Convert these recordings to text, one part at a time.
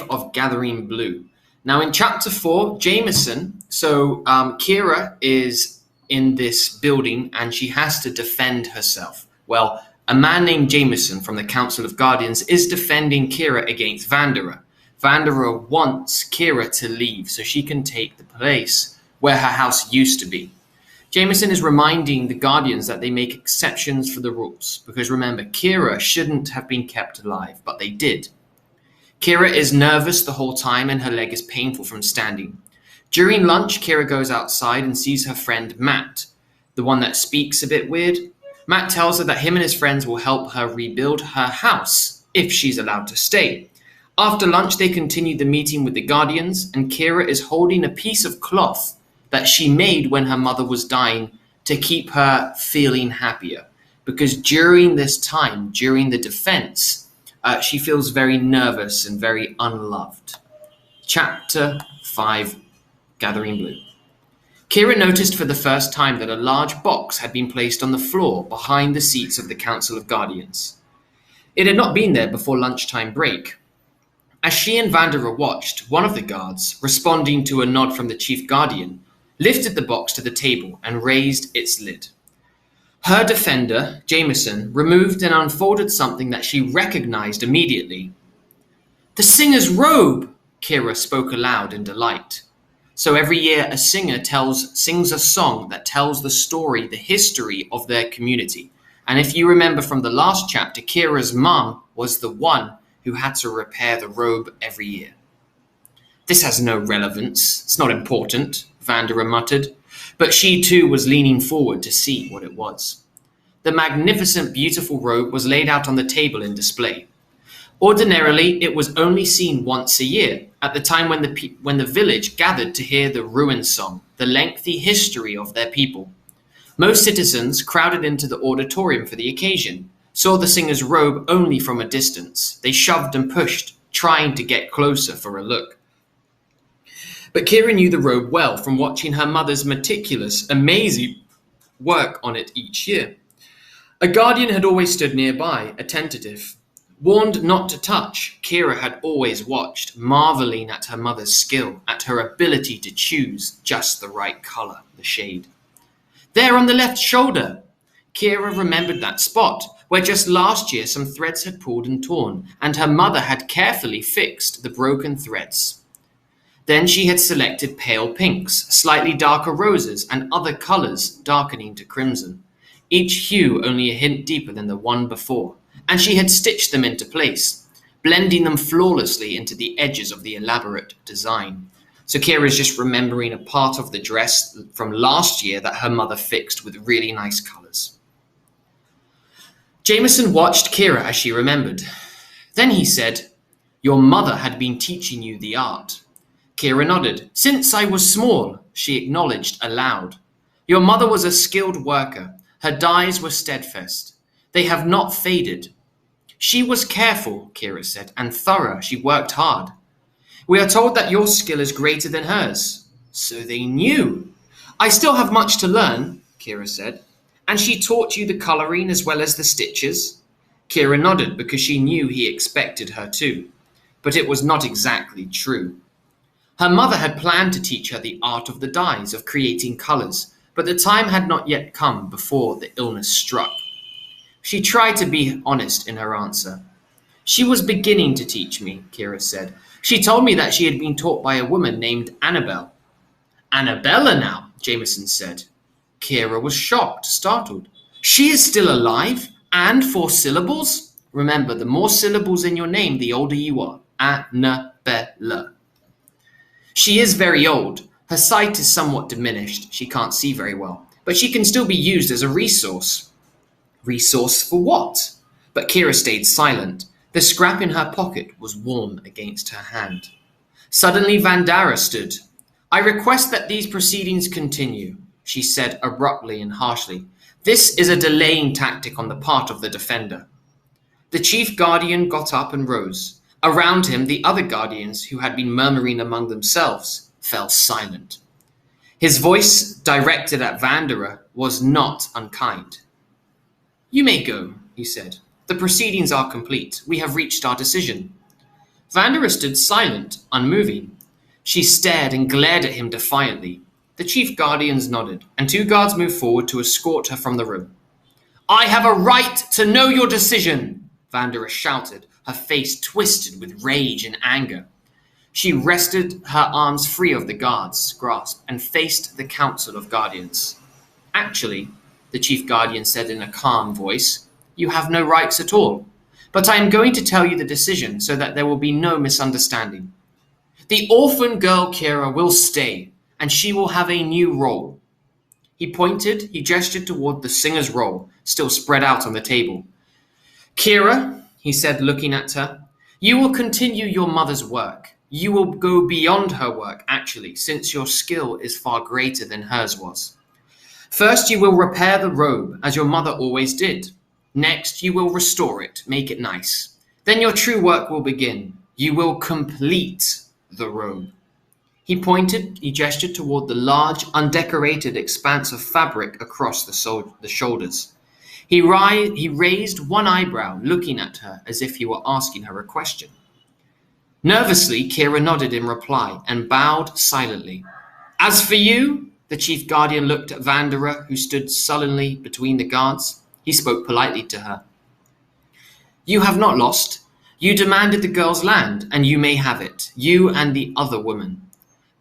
of Gathering Blue. Now, in chapter 4, Kira is in this building and she has to defend herself. Well, a man named Jameson from the Council of Guardians is defending Kira against Vanderer. Vanderer wants Kira to leave so she can take the place where her house used to be. Jameson is reminding the Guardians that they make exceptions for the rules, because remember, Kira shouldn't have been kept alive, but they did. Kira is nervous the whole time and her leg is painful from standing. During lunch, Kira goes outside and sees her friend Matt, the one that speaks a bit weird. Matt tells her that him and his friends will help her rebuild her house if she's allowed to stay. After lunch, they continue the meeting with the Guardians, and Kira is holding a piece of cloth that she made when her mother was dying to keep her feeling happier. Because during this time, during the defense, she feels very nervous and very unloved. Chapter 5, Gathering Blue. Kira noticed for the first time that a large box had been placed on the floor behind the seats of the Council of Guardians. It had not been there before lunchtime break. As she and Vanderer watched, one of the guards, responding to a nod from the Chief Guardian, lifted the box to the table and raised its lid. Her defender, Jameson, removed and unfolded something that she recognized immediately. "The singer's robe!" Kira spoke aloud in delight. So every year a singer sings a song that tells the story, the history of their community. And if you remember from the last chapter, Kira's mum was the one who had to repair the robe every year. "This has no relevance. It's not important," Vanderer muttered, but she too was leaning forward to see what it was. The magnificent, beautiful robe was laid out on the table in display. Ordinarily, it was only seen once a year, at the time when the village gathered to hear the ruin song, the lengthy history of their people. Most citizens crowded into the auditorium for the occasion, saw the singer's robe only from a distance. They shoved and pushed, trying to get closer for a look. But Kira knew the robe well from watching her mother's meticulous, amazing work on it each year. A guardian had always stood nearby, attentive. Warned not to touch, Kira had always watched, marveling at her mother's skill, at her ability to choose just the right color, the shade. There on the left shoulder! Kira remembered that spot, where just last year some threads had pulled and torn, and her mother had carefully fixed the broken threads. Then she had selected pale pinks, slightly darker roses, and other colors darkening to crimson, each hue only a hint deeper than the one before, and she had stitched them into place, blending them flawlessly into the edges of the elaborate design. So Kira's just remembering a part of the dress from last year that her mother fixed with really nice colors. Jameson watched Kira as she remembered. Then he said, "Your mother had been teaching you the art." Kira nodded. "Since I was small," she acknowledged aloud. "Your mother was a skilled worker. Her dyes were steadfast. They have not faded." "She was careful," Kira said, "and thorough. She worked hard." "We are told that your skill is greater than hers." So they knew. "I still have much to learn," Kira said. "And she taught you the coloring as well as the stitches?" Kira nodded because she knew he expected her to. But it was not exactly true. Her mother had planned to teach her the art of the dyes, of creating colors, but the time had not yet come before the illness struck. She tried to be honest in her answer. "She was beginning to teach me," Kira said. "She told me that she had been taught by a woman named Annabelle." "Annabella now," Jameson said. Kira was shocked, startled. "She is still alive? And 4 syllables? Remember, the more syllables in your name, the older you are. Annabella. She is very old. Her sight is somewhat diminished. She can't see very well. But she can still be used as a resource." Resource for what? But Kira stayed silent. The scrap in her pocket was warm against her hand. Suddenly Vanderer stood. "I request that these proceedings continue," she said abruptly and harshly. "This is a delaying tactic on the part of the defender." The chief guardian got up and rose. Around him, the other guardians, who had been murmuring among themselves, fell silent. His voice, directed at Vanderer, was not unkind. "You may go," he said. "The proceedings are complete. We have reached our decision." Vandera stood silent, unmoving. She stared and glared at him defiantly. The chief guardians nodded, and 2 guards moved forward to escort her from the room. "I have a right to know your decision," Vandera shouted, her face twisted with rage and anger. She wrested her arms free of the guard's grasp and faced the Council of Guardians. "Actually," the chief guardian said in a calm voice, "you have no rights at all. But I am going to tell you the decision so that there will be no misunderstanding. The orphan girl Kira will stay, and she will have a new role." He gestured toward the singer's roll, still spread out on the table. "Kira," he said, looking at her, "you will continue your mother's work. You will go beyond her work, actually, since your skill is far greater than hers was. First, you will repair the robe, as your mother always did. Next, you will restore it, make it nice. Then your true work will begin. You will complete the robe." He gestured toward the large, undecorated expanse of fabric across the shoulders. He raised one eyebrow, looking at her as if he were asking her a question. Nervously, Kira nodded in reply and bowed silently. "As for you," the chief guardian looked at Vandera, who stood sullenly between the guards. He spoke politely to her. "You have not lost. You demanded the girl's land, and you may have it, you and the other woman.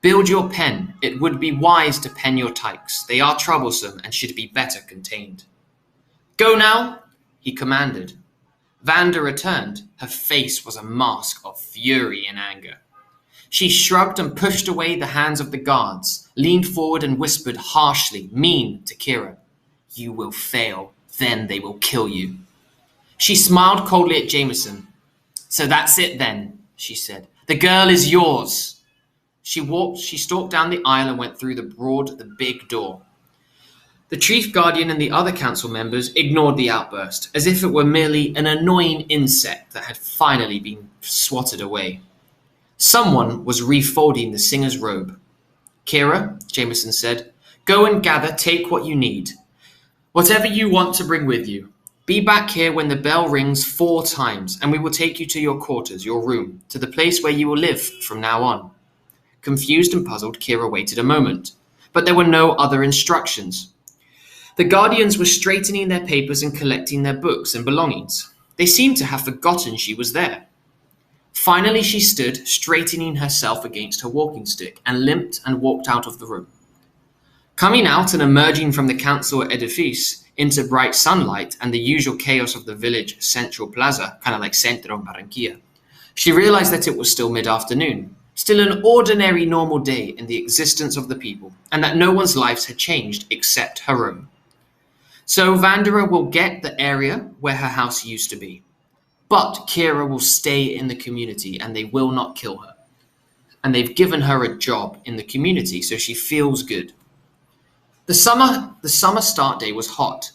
Build your pen. It would be wise to pen your tykes. They are troublesome and should be better contained." "Go now," he commanded. Vandera turned. Her face was a mask of fury and anger. She shrugged and pushed away the hands of the guards, leaned forward and whispered harshly, mean, to Kira, "You will fail, then they will kill you." She smiled coldly at Jameson. "So that's it then," she said. "The girl is yours." She stalked down the aisle and went through the big door. The chief guardian and the other council members ignored the outburst, as if it were merely an annoying insect that had finally been swatted away. Someone was refolding the singer's robe. "Kira," Jameson said, "go and take what you need. Whatever you want to bring with you. Be back here when the bell rings 4 times, and we will take you to your quarters, your room, to the place where you will live from now on." Confused and puzzled, Kira waited a moment, but there were no other instructions. The guardians were straightening their papers and collecting their books and belongings. They seemed to have forgotten she was there. Finally, she stood, straightening herself against her walking stick, and limped and walked out of the room. Coming out and emerging from the council edifice into bright sunlight and the usual chaos of the village central plaza, kind of like Centro in Barranquilla, she realized that it was still mid-afternoon, still an ordinary normal day in the existence of the people, and that no one's lives had changed except her own. So Vandera will get the area where her house used to be. But Kira will stay in the community and they will not kill her. And they've given her a job in the community, so she feels good. The summer start day was hot.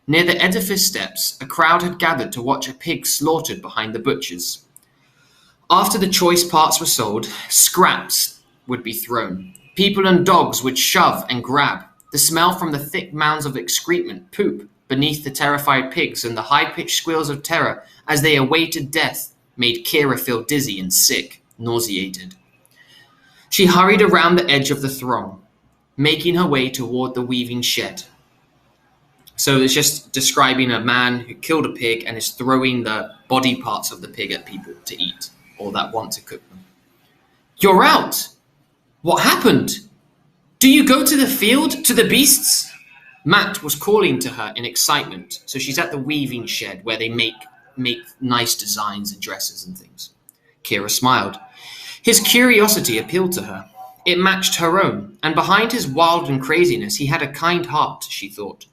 Near the edifice steps, a crowd had gathered to watch a pig slaughtered behind the butchers. After the choice parts were sold, scraps would be thrown. People and dogs would shove and grab. The smell from the thick mounds of excrement, poop, beneath the terrified pigs and the high-pitched squeals of terror as they awaited death made Kira feel dizzy and sick, nauseated. She hurried around the edge of the throng, making her way toward the weaving shed. So it's just describing a man who killed a pig and is throwing the body parts of the pig at people to eat or that want to cook them. "You're out! What happened? Do you go to the field, to the beasts?" Matt was calling to her in excitement. So she's at the weaving shed where they make nice designs and dresses and things. Kira smiled. His curiosity appealed to her. It matched her own, and behind his wild and craziness, he had a kind heart, she thought.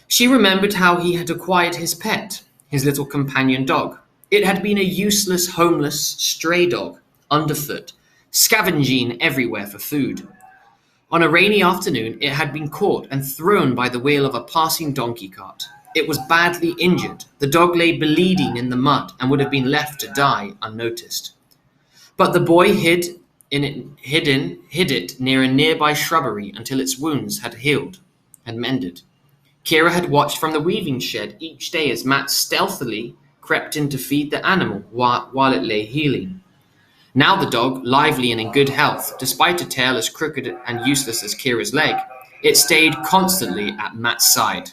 She remembered how he had acquired his pet, his little companion dog. It had been a useless, homeless, stray dog, underfoot, scavenging everywhere for food. On a rainy afternoon, it had been caught and thrown by the wheel of a passing donkey cart. It was badly injured. The dog lay bleeding in the mud and would have been left to die unnoticed. But the boy hid it near a nearby shrubbery until its wounds had healed and mended. Kira had watched from the weaving shed each day as Matt stealthily crept in to feed the animal while it lay healing. Now the dog, lively and in good health, despite a tail as crooked and useless as Kira's leg, it stayed constantly at Matt's side.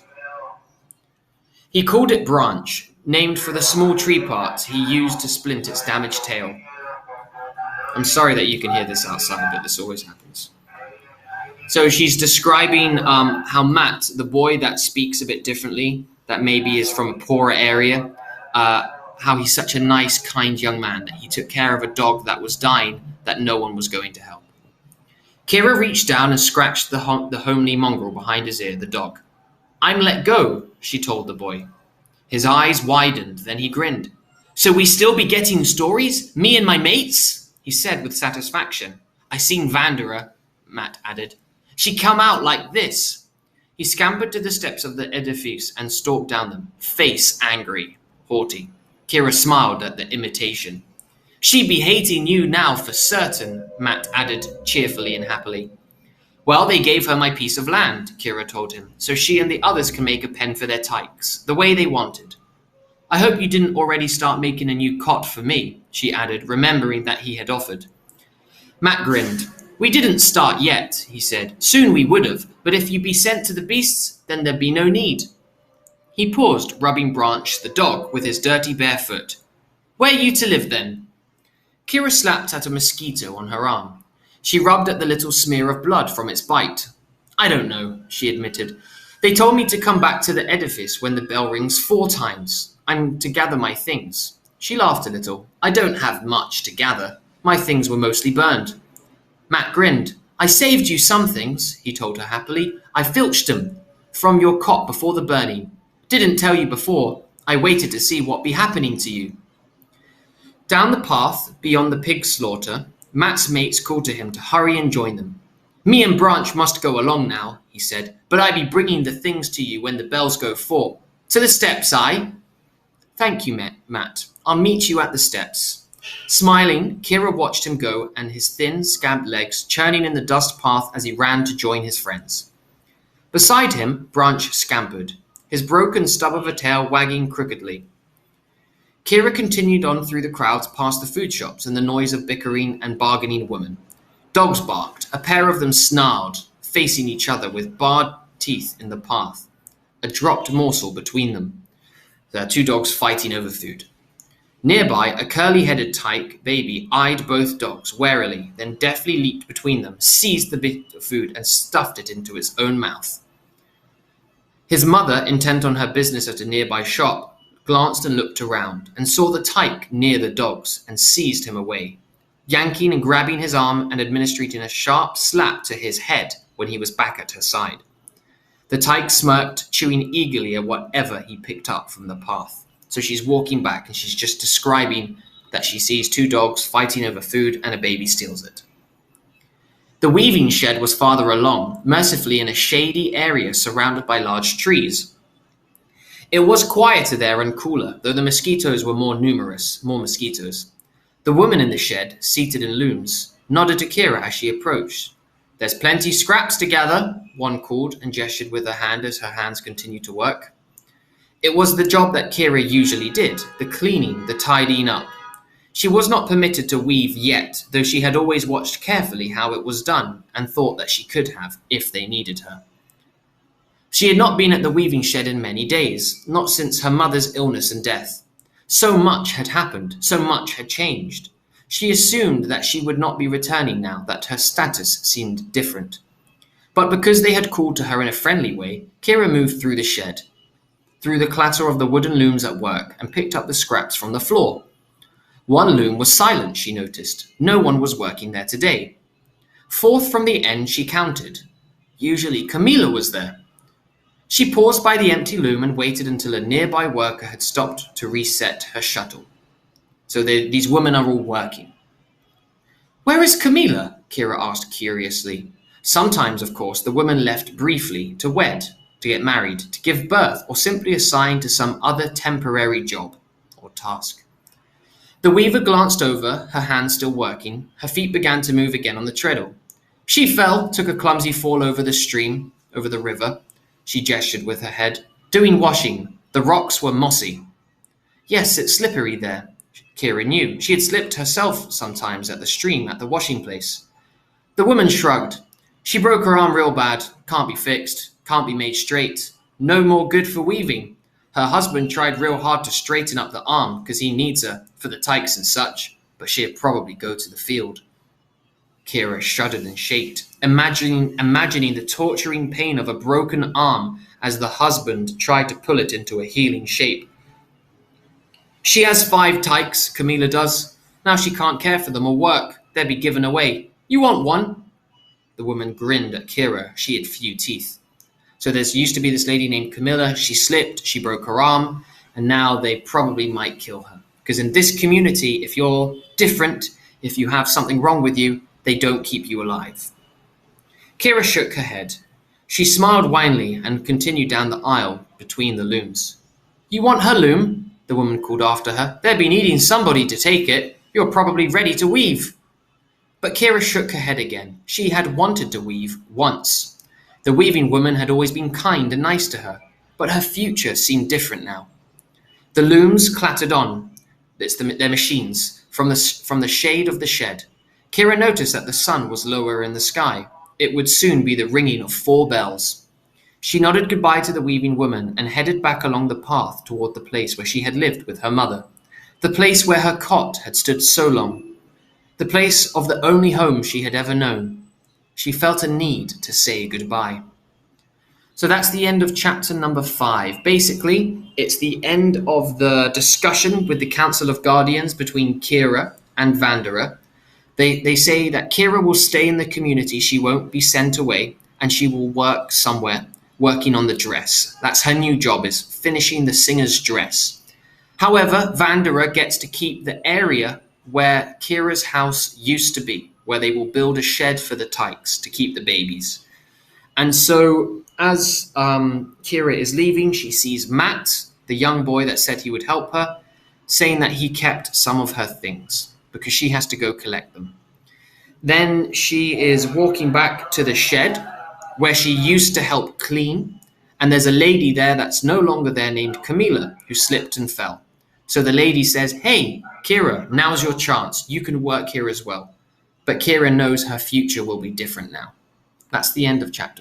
He called it Branch, named for the small tree parts he used to splint its damaged tail. I'm sorry that you can hear this outside, but this always happens. So she's describing how Matt, the boy that speaks a bit differently, that maybe is from a poorer area, how he's such a nice, kind young man, that he took care of a dog that was dying, that no one was going to help. Kira reached down and scratched the homely mongrel behind his ear, the dog. "I'm let go," she told the boy. His eyes widened, then he grinned. "So we still be getting stories? Me and my mates?" he said with satisfaction. "I seen Vanderer," Matt added. "She come out like this." He scampered to the steps of the edifice and stalked down them, face angry, haughty. Kira smiled at the imitation. "She be hating you now for certain," Matt added cheerfully and happily. "Well, they gave her my piece of land," Kira told him, "so she and the others can make a pen for their tykes, the way they wanted. I hope you didn't already start making a new cot for me," she added, remembering that he had offered. Matt grinned. "We didn't start yet," he said. "Soon we would have, but if you be sent to the beasts, then there'd be no need." He paused, rubbing Branch, the dog, with his dirty bare foot. "Where you to live, then?" Kira slapped at a mosquito on her arm. She rubbed at the little smear of blood from its bite. "I don't know," she admitted. "They told me to come back to the edifice when the bell rings 4 times. I'm to gather my things." She laughed a little. "I don't have much to gather. My things were mostly burned." Matt grinned. "I saved you some things," he told her happily. "I filched them from your cot before the burning. Didn't tell you before. I waited to see what be happening to you." Down the path, beyond the pig slaughter, Matt's mates called to him to hurry and join them. "Me and Branch must go along now," he said, "but I be bringing the things to you when the bells go 4. To the steps, aye?" "Thank you, Matt. I'll meet you at the steps." Smiling, Kira watched him go and his thin, scabbed legs churning in the dust path as he ran to join his friends. Beside him, Branch scampered, his broken stub of a tail wagging crookedly. Kira continued on through the crowds past the food shops and the noise of bickering and bargaining women. Dogs barked, a pair of them snarled, facing each other with bared teeth in the path, a dropped morsel between them. There are 2 dogs fighting over food. Nearby, a curly-headed tyke baby eyed both dogs warily, then deftly leaped between them, seized the bit of food and stuffed it into its own mouth. His mother, intent on her business at a nearby shop, glanced and looked around, and saw the tyke near the dogs, and seized him away, yanking and grabbing his arm and administering a sharp slap to his head when he was back at her side. The tyke smirked, chewing eagerly at whatever he picked up from the path. So she's walking back, and she's just describing that she sees 2 dogs fighting over food, and a baby steals it. The weaving shed was farther along, mercifully in a shady area surrounded by large trees. It was quieter there and cooler, though the mosquitoes were more numerous, more mosquitoes. The woman in the shed, seated in looms, nodded to Kira as she approached. "There's plenty scraps to gather," one called and gestured with her hand as her hands continued to work. It was the job that Kira usually did, the cleaning, the tidying up. She was not permitted to weave yet, though she had always watched carefully how it was done and thought that she could have, if they needed her. She had not been at the weaving shed in many days, not since her mother's illness and death. So much had happened, so much had changed. She assumed that she would not be returning now, that her status seemed different. But because they had called to her in a friendly way, Kira moved through the shed, through the clatter of the wooden looms at work, and picked up the scraps from the floor. One loom was silent, she noticed. No one was working there today. 4th from the end she counted. Usually Camila was there. She paused by the empty loom and waited until a nearby worker had stopped to reset her shuttle. So these women are all working. "Where is Camila?" Kira asked curiously. Sometimes, of course, the woman left briefly to wed, to get married, to give birth, or simply assigned to some other temporary job or task. The weaver glanced over, her hands still working. Her feet began to move again on the treadle. She fell, took a clumsy fall over the stream, over the river. She gestured with her head. "Doing washing. The rocks were mossy." "Yes, it's slippery there," Kira knew. She had slipped herself sometimes at the stream at the washing place. The woman shrugged. She broke her arm real bad. Can't be fixed. Can't be made straight. No more good for weaving. Her husband tried real hard to straighten up the arm because he needs her for the tykes and such, but she'd probably go to the field. Kira shuddered and shaked, imagining the torturing pain of a broken arm as the husband tried to pull it into a healing shape. She has 5 tykes, Camilla does. Now she can't care for them or work. They'll be given away. You want one? The woman grinned at Kira. She had few teeth. So there used to be this lady named Camilla. She slipped, she broke her arm, and now they probably might kill her. Because in this community, if you're different, if you have something wrong with you, they don't keep you alive. Kira shook her head. She smiled wanly and continued down the aisle between the looms. You want her loom? The woman called after her. They'll be needing somebody to take it. You're probably ready to weave. But Kira shook her head again. She had wanted to weave once. The weaving woman had always been kind and nice to her, but her future seemed different now. The looms clattered on. It's their machines from the shade of the shed. Kira noticed that the sun was lower in the sky. It would soon be the ringing of 4 bells. She nodded goodbye to the weaving woman and headed back along the path toward the place where she had lived with her mother, the place where her cot had stood so long, the place of the only home she had ever known. She felt a need to say goodbye. So that's the end of chapter number 5. Basically, it's the end of the discussion with the Council of Guardians between Kira and Vanderer. They say that Kira will stay in the community, she won't be sent away, and she will work somewhere, working on the dress. That's her new job, is finishing the singer's dress. However, Vanderer gets to keep the area where Kira's house used to be, where they will build a shed for the tykes to keep the babies. And so as Kira is leaving, she sees Matt, the young boy that said he would help her, saying that he kept some of her things because she has to go collect them. Then she is walking back to the shed where she used to help clean, and there's a lady there that's no longer there named Camilla who slipped and fell. So the lady says, hey, Kira, now's your chance. You can work here as well. But Kira knows her future will be different now. That's the end of chapter